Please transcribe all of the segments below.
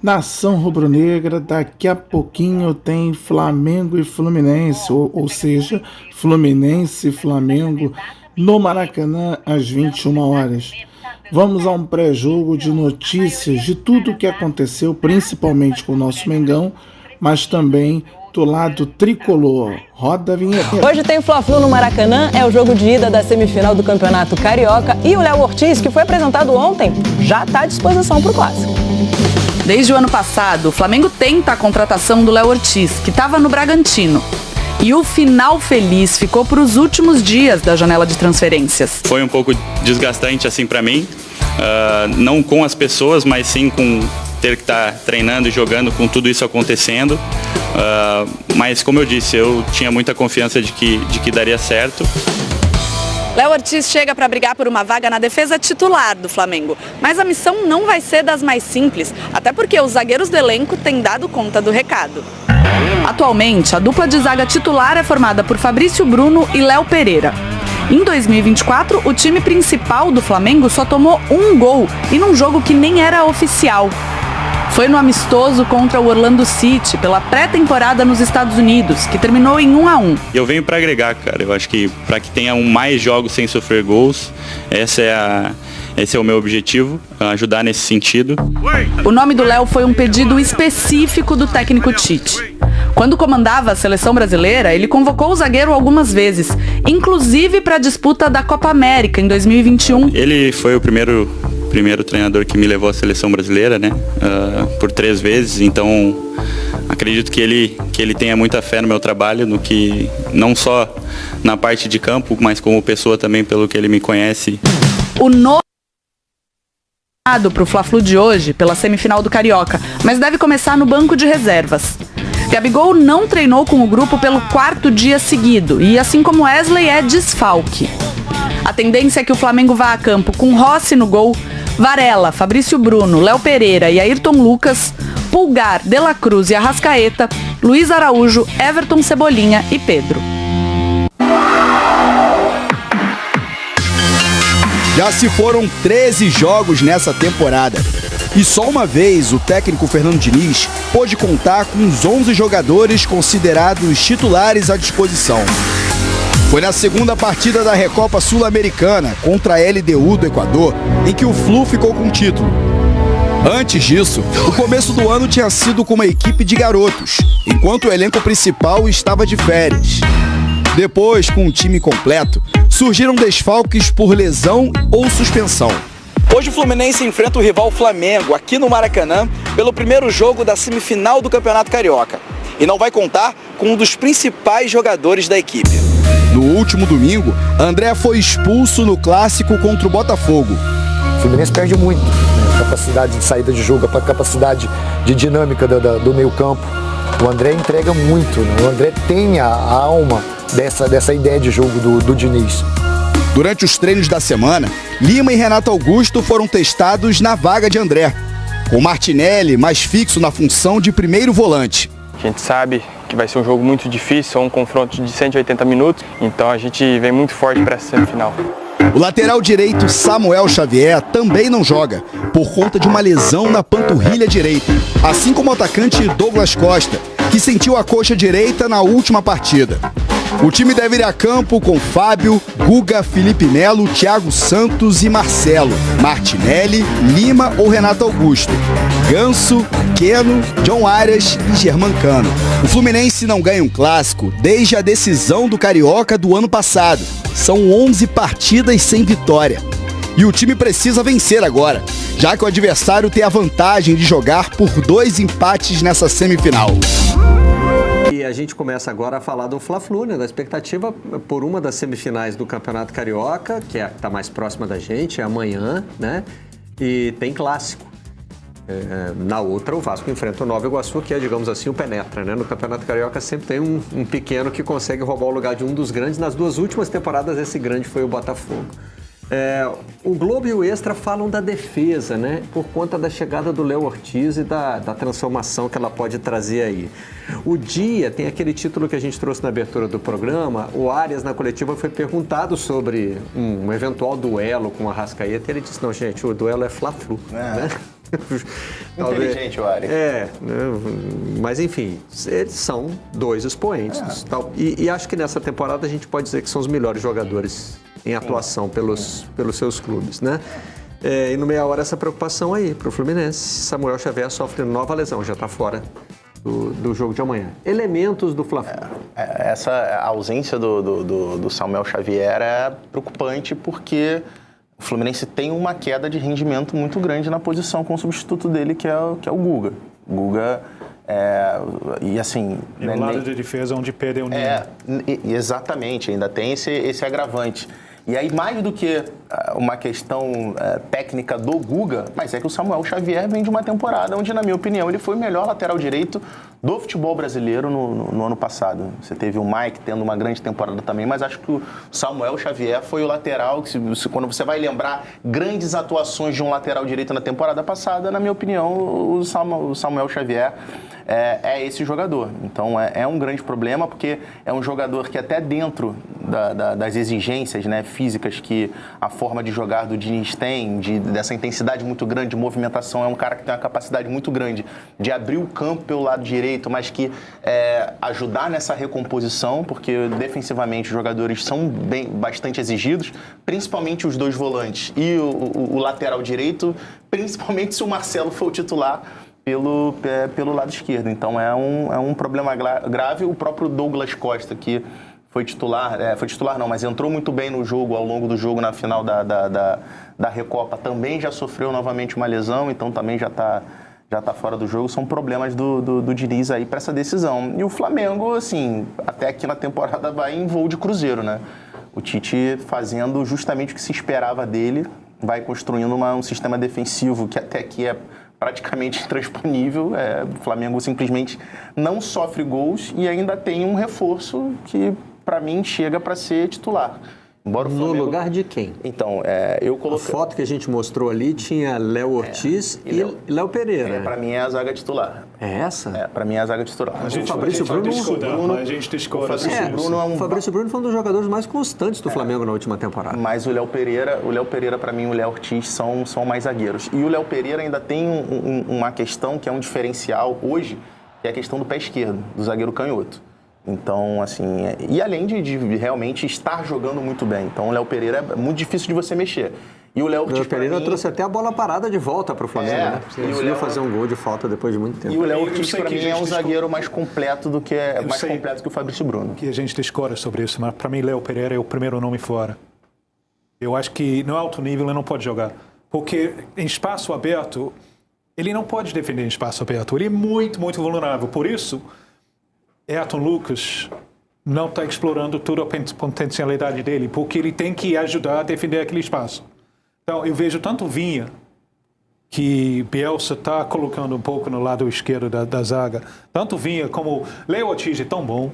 Nação rubro-negra, daqui a pouquinho tem Flamengo e Fluminense, ou seja, Fluminense e Flamengo no Maracanã às 21 horas. Vamos a um pré-jogo de notícias de tudo o que aconteceu, principalmente com o nosso Mengão, mas também do lado tricolor. Roda a vinheta. Hoje tem Fla-Flu no Maracanã, é o jogo de ida da semifinal do Campeonato Carioca e o Léo Ortiz, que foi apresentado ontem, já está à disposição para o Clássico. Desde o ano passado, o Flamengo tenta a contratação do Léo Ortiz, que estava no Bragantino. E o final feliz ficou para os últimos dias da janela de transferências. Foi um pouco desgastante assim para mim, não com as pessoas, mas sim com ter que estar treinando e jogando com tudo isso acontecendo. Mas como eu disse, eu tinha muita confiança de que daria certo. Léo Ortiz chega para brigar por uma vaga na defesa titular do Flamengo. Mas a missão não vai ser das mais simples, até porque os zagueiros do elenco têm dado conta do recado. Atualmente, a dupla de zaga titular é formada por Fabrício Bruno e Léo Pereira. Em 2024, o time principal do Flamengo só tomou um gol e num jogo que nem era oficial. Foi no amistoso contra o Orlando City, pela pré-temporada nos Estados Unidos, que terminou em 1-1. Eu venho para agregar, cara. Eu acho que para que tenha mais jogos sem sofrer gols, esse é o meu objetivo, ajudar nesse sentido. O nome do Léo foi um pedido específico do técnico Tite. Quando comandava a seleção brasileira, ele convocou o zagueiro algumas vezes, inclusive para a disputa da Copa América em 2021. Ele foi o primeiro treinador que me levou à seleção brasileira, né? Por 3 vezes, então acredito que ele tenha muita fé no meu trabalho, no que não só na parte de campo, mas como pessoa também, pelo que ele me conhece. O novo para o Fla-Flu de hoje, pela semifinal do Carioca, mas deve começar no banco de reservas. Gabigol não treinou com o grupo pelo 4º dia seguido e, assim como Wesley, é desfalque. A tendência é que o Flamengo vá a campo com Rossi no gol, Varela, Fabrício Bruno, Léo Pereira e Ayrton Lucas, Pulgar, De La Cruz e Arrascaeta, Luiz Araújo, Everton Cebolinha e Pedro. Já se foram 13 jogos nessa temporada. E só uma vez o técnico Fernando Diniz pôde contar com os 11 jogadores considerados titulares à disposição. Foi na segunda partida da Recopa Sul-Americana contra a LDU do Equador em que o Flu ficou com o título. Antes disso, o começo do ano tinha sido com uma equipe de garotos, enquanto o elenco principal estava de férias. Depois, com o time completo, surgiram desfalques por lesão ou suspensão. Hoje o Fluminense enfrenta o rival Flamengo aqui no Maracanã pelo primeiro jogo da semifinal do Campeonato Carioca. E não vai contar com um dos principais jogadores da equipe. No último domingo, André foi expulso no clássico contra o Botafogo. O Fluminense perde muito, né? A capacidade de saída de jogo, a capacidade de dinâmica do meio campo. O André entrega muito, né? O André tem a alma dessa ideia de jogo do Diniz. Durante os treinos da semana, Lima e Renato Augusto foram testados na vaga de André, com Martinelli mais fixo na função de primeiro volante. A gente sabe que vai ser um jogo muito difícil, um confronto de 180 minutos, então a gente vem muito forte para essa semifinal. O lateral direito Samuel Xavier também não joga, por conta de uma lesão na panturrilha direita, assim como o atacante Douglas Costa, que sentiu a coxa direita na última partida. O time deve ir a campo com Fábio, Guga, Felipe Melo, Thiago Santos e Marcelo, Martinelli, Lima ou Renato Augusto, Ganso, Keno, John Arias e Germancano. O Fluminense não ganha um clássico desde a decisão do Carioca do ano passado. São 11 partidas sem vitória. E o time precisa vencer agora, já que o adversário tem a vantagem de jogar por 2 empates nessa semifinal. E a gente começa agora a falar do Fla-Flu, né? Da expectativa por uma das semifinais do Campeonato Carioca, que está mais próxima da gente, é amanhã, né? E tem clássico. Na outra, o Vasco enfrenta o Nova Iguaçu, que é, digamos assim, o penetra, né? No Campeonato Carioca sempre tem um pequeno que consegue roubar o lugar de um dos grandes. Nas 2 últimas temporadas, esse grande foi o Botafogo. O Globo e o Extra falam da defesa, né? Por conta da chegada do Léo Ortiz e da transformação que ela pode trazer aí. O Dia tem aquele título que a gente trouxe na abertura do programa. O Arias, na coletiva, foi perguntado sobre um eventual duelo com o Arrascaeta e ele disse, não, gente, o duelo é Fla-Flu, né? Inteligente, o Ari. Mas enfim, eles são 2 expoentes. Tal. E acho que nessa temporada a gente pode dizer que são os melhores jogadores em atuação pelos seus clubes, né? E no meia hora essa preocupação aí para o Fluminense. Samuel Xavier sofre nova lesão, já está fora do jogo de amanhã. Elementos do Fla-Flu. Essa ausência do Samuel Xavier é preocupante porque o Fluminense tem uma queda de rendimento muito grande na posição com o substituto dele, que é o Guga. O Guga, e assim... E no lado de defesa onde perdeu o Nino. Exatamente, ainda tem esse agravante. E aí, mais do que uma questão técnica do Guga, mas é que o Samuel Xavier vem de uma temporada onde, na minha opinião, ele foi o melhor lateral direito do futebol brasileiro no ano passado. Você teve o Mike tendo uma grande temporada também, mas acho que o Samuel Xavier foi o lateral que, quando você vai lembrar grandes atuações de um lateral direito na temporada passada, na minha opinião, o Samuel Xavier é esse jogador. Então, é um grande problema, porque é um jogador que até dentro das exigências, né, físicas que a forma de jogar do Diniz tem, dessa intensidade muito grande de movimentação, é um cara que tem uma capacidade muito grande de abrir o campo pelo lado direito, mas que ajudar nessa recomposição, porque defensivamente os jogadores são bastante exigidos, principalmente os 2 volantes e o lateral direito, principalmente se o Marcelo for o titular pelo lado esquerdo. Então é um problema grave. O próprio Douglas Costa, que foi titular não, mas entrou muito bem no jogo, ao longo do jogo, na final da Recopa, também já sofreu novamente uma lesão, então também já está fora do jogo. São problemas do Diniz aí para essa decisão. E o Flamengo, assim, até aqui na temporada vai em voo de cruzeiro, né? O Tite fazendo justamente o que se esperava dele, vai construindo um sistema defensivo que até aqui é praticamente intransponível. O Flamengo simplesmente não sofre gols e ainda tem um reforço que, para mim, chega para ser titular. Embora o Flamengo... No lugar de quem? Então, eu coloquei... A foto que a gente mostrou ali tinha Léo Ortiz e Léo Pereira. Para mim é a zaga titular. É essa? Para mim é a zaga titular. A gente discorda. O Fabrício Bruno foi um dos jogadores mais constantes do Flamengo na última temporada. Mas o Léo Pereira, para mim, o Léo Ortiz são mais zagueiros. E o Léo Pereira ainda tem uma questão que é um diferencial hoje, que é a questão do pé esquerdo, do zagueiro canhoto. Então, assim, e além de realmente estar jogando muito bem. Então, o Léo Pereira é muito difícil de você mexer. E o Léo Ortiz, Pereira trouxe até a bola parada de volta para o Flamengo, né? Ele conseguiu fazer um gol de falta depois de muito tempo. E o Léo Ortiz, para mim, é um zagueiro mais completo do que completo que o Fabrício Bruno. Que a gente discorda sobre isso, mas para mim, Léo Pereira é o primeiro nome fora. Eu acho que no alto nível ele não pode jogar. Porque em espaço aberto, ele não pode defender em espaço aberto. Ele é muito, muito vulnerável. Por isso, Ayrton Lucas não está explorando toda a potencialidade dele, porque ele tem que ajudar a defender aquele espaço. Então, eu vejo tanto Vinha, que Bielsa está colocando um pouco no lado esquerdo da zaga, tanto Vinha como Léo Ortiz é tão bom,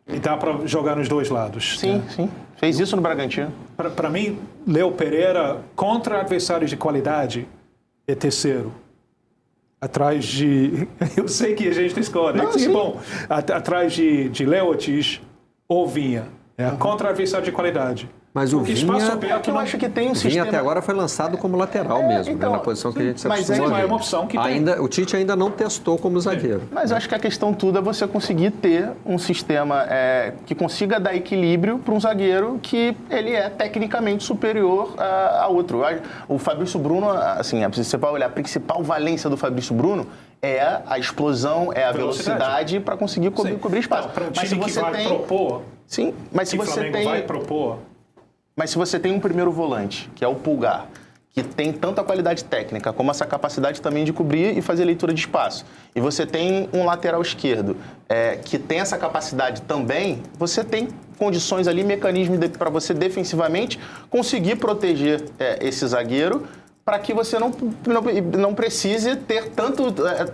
e dá para jogar nos 2 lados. Sim, né? Sim. Fez isso no Bragantino. Para mim, Léo Pereira, contra adversários de qualidade, é terceiro. Atrás de... Eu sei que a gente discorda. Bom, atrás de Léo Ortiz ou Vinha. Contra adversário de qualidade. Mas o Vinha, eu acho que tem um sistema... Vinha até agora foi lançado como lateral mesmo, então, né, na posição que a gente se acostumou. Mas é uma opção que tem. O Tite ainda não testou como zagueiro. Mas eu acho que a questão toda é você conseguir ter um sistema que consiga dar equilíbrio para um zagueiro que ele é tecnicamente superior a outro. O Fabrício Bruno, assim, você vai olhar, a principal valência do Fabrício Bruno é a explosão, é a velocidade para conseguir cobrir espaço. Para um time que vai propor... Sim, mas se você tem... vai propor... Mas se você tem um primeiro volante, que é o Pulgar, que tem tanto a qualidade técnica como essa capacidade também de cobrir e fazer leitura de espaço, e você tem um lateral esquerdo que tem essa capacidade também, você tem condições ali, mecanismos para você defensivamente conseguir proteger esse zagueiro, para que você não precise ter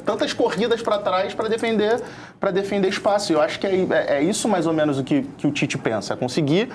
tantas corridas para trás para defender espaço. Eu acho que é isso mais ou menos o que o Tite pensa, é conseguir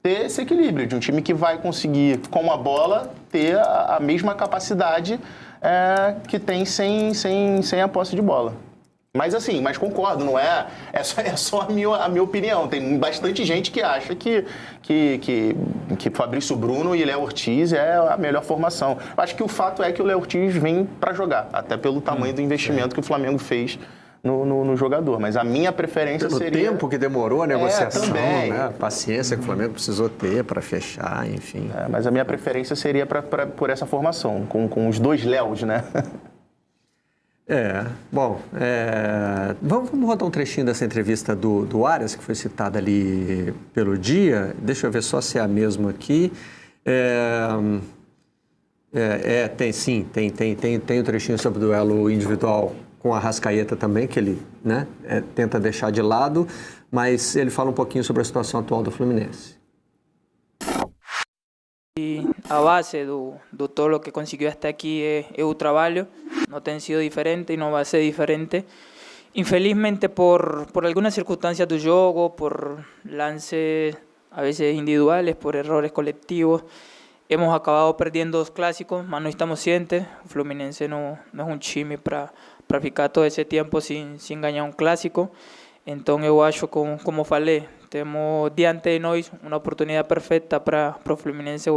ter esse equilíbrio de um time que vai conseguir, com a bola, ter a mesma capacidade que tem sem a posse de bola. Mas assim, concordo, não é só a minha opinião. Tem bastante gente que acha que que Fabrício Bruno e Léo Ortiz é a melhor formação. Acho que o fato é que o Léo Ortiz vem para jogar, até pelo tamanho do investimento que o Flamengo fez no jogador. Mas a minha preferência pelo seria... tempo que demorou a negociação, também. né? A paciência que o Flamengo precisou ter para fechar, enfim. Mas a minha preferência seria por essa formação, com os dois Léos, né? Vamos rodar um trechinho dessa entrevista do Arias, que foi citada ali pelo Dia. Deixa eu ver só se é a mesma aqui. Tem um trechinho sobre o duelo individual com a Arrascaeta também, que ele, né, tenta deixar de lado, mas ele fala um pouquinho sobre a situação atual do Fluminense. A base do todo o que conseguiu até aqui é o trabalho, não tem sido diferente e não vai ser diferente. Infelizmente por algumas circunstâncias do jogo, por lances a veces individuales, por errores colectivos, hemos acabado perdiendo os clássicos, mas não estamos cientes. O Fluminense não é um time para ficar todo esse tempo sem ganhar um clássico. Então eu acho, como falei, temos diante de nós uma oportunidade perfeita para o Fluminense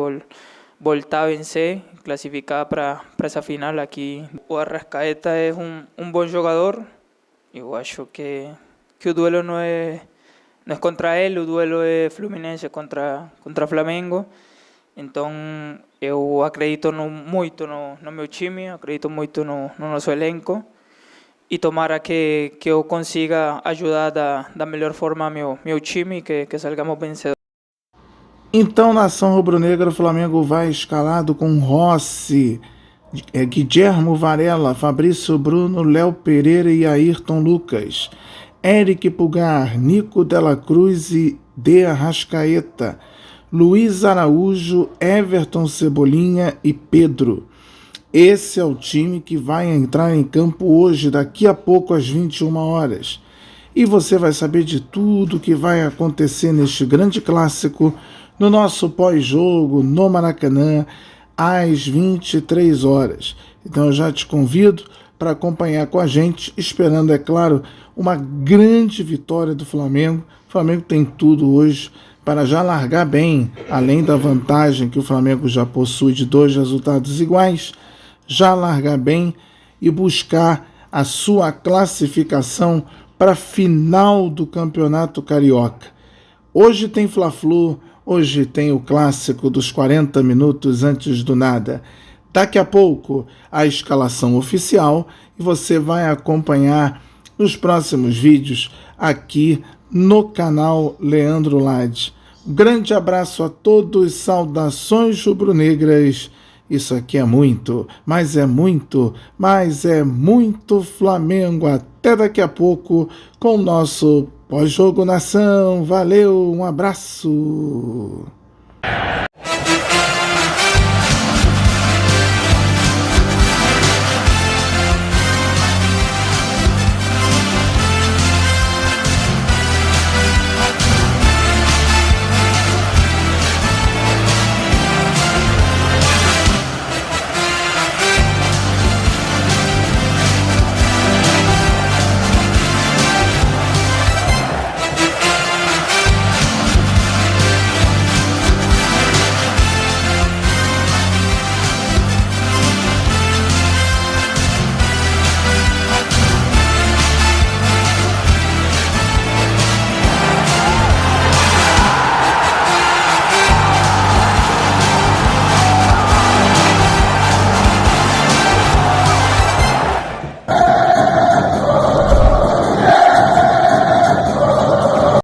voltar a vencer, classificar para essa final aqui. O Arrascaeta é um bom jogador. Eu acho que o duelo não é contra ele, o duelo é Fluminense contra Flamengo. Então eu acredito muito no meu time, acredito muito no nosso elenco. E tomara que eu consiga ajudar da melhor forma meu time, que salgamos vencedores. Então, nação rubro-negra, o Flamengo vai escalado com Rossi, Guilhermo Varela, Fabrício Bruno, Léo Pereira e Ayrton Lucas, Eric Pulgar, Nico Dela Cruz e De Arrascaeta, Luiz Araújo, Everton Cebolinha e Pedro. Esse é o time que vai entrar em campo hoje, daqui a pouco às 21 horas. E você vai saber de tudo que vai acontecer neste grande clássico no nosso pós-jogo no Maracanã às 23 horas. Então eu já te convido para acompanhar com a gente, esperando, é claro, uma grande vitória do Flamengo. O Flamengo tem tudo hoje para já largar bem, além da vantagem que o Flamengo já possui de 2 resultados iguais, já largar bem e buscar a sua classificação para a final do Campeonato Carioca. Hoje tem Fla-Flu, hoje tem o clássico dos 40 minutos antes do nada. Daqui a pouco a escalação oficial e você vai acompanhar nos próximos vídeos aqui no canal Leandro Lade. Um grande abraço a todos, saudações rubro-negras. Isso aqui é muito, mas é muito Flamengo. Até daqui a pouco com o nosso pós-jogo nação. Valeu, um abraço.